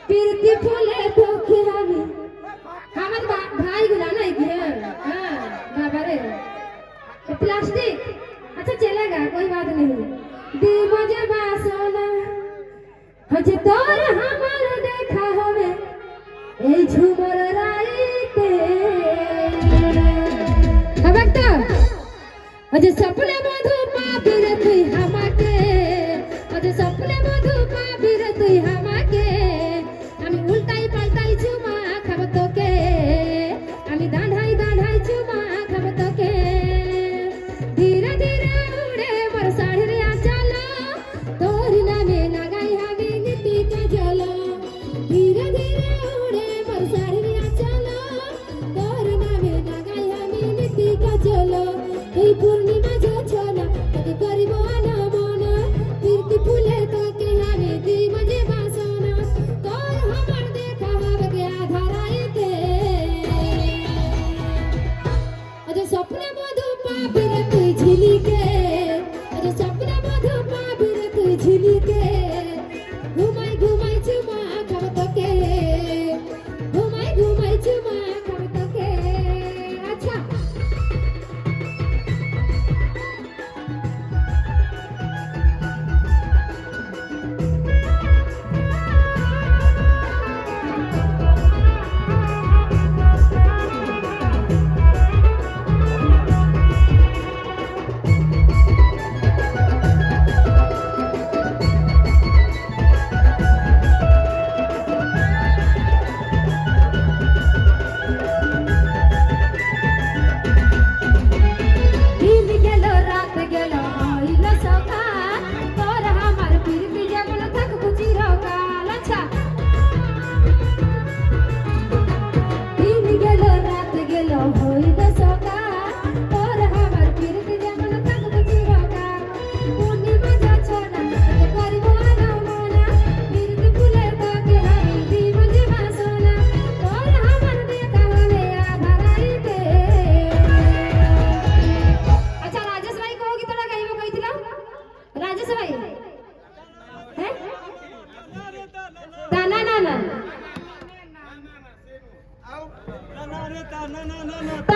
প্রীতি ফুলে তোকে আমি আমার ভাই গুলা नहीं है हां बाबा रे प्लास्टिक अच्छा चलेगा कोई बात नहीं दी मुझे बासना হচ্ছে তোর আমার দেখা হবে এই ঝুমর রাইতে হবে তো হচ্ছে স্বপ্নে মধু পাবি রে তুই আমাকে হচ্ছে স্বপ্নে মধু পাবি রে তুই আমাকে আমি উল্টাই পাল্টাই চুমা খাব তোকে আমি দাঁড়াই দাঁড়াই চুমা খাব তোকে ধীরে ধীরে উড়ে মোর শাড়ির আঁচল তোর নামে লাগাই আমি নীতি কাজল ধীরে ধীরে উড়ে মোর শাড়ির আঁচল তোর নামে লাগাই আমি নীতি কাজল এই পূর্ণিমা যোছনা তোকে করিব আনমনা প্রীতি ফুলে তোকে আমি দিব যে বাসনা তোর আমার দেখা হবে গে আধারাইতে আজ স্বপ্নে মধু পাবি রে তুই ঝিলিকে আজ স্বপ্নে মধু পাবি রে তুই ঝিলিকে ঘুমাই ঘুমাই চুমা খাব তোকে ঘুমাই ঘুমাই চুমা খাব তোকে আচ্ছা দিন গেল রাত গেল হইল সকাল তোর আমার প্রীতি যেমন থাকবো চিরকাল আচ্ছা দিন গেল রাত গেল হইল সকাল তোর আমার প্রীতি যেমন থাকবো চিরকাল পূর্ণিমা যোছনা তোকে করিব আনমনা প্রীতি ফুলে তোকে আমি দিব যে বাসনা তোর আমার দেখা হবে আধারাইতে अच्छा राजेश भाई को गीतटा गाइबो कहिथिला राजेश भाई हैं ताना ना ना ना रे ता ना ना ना ना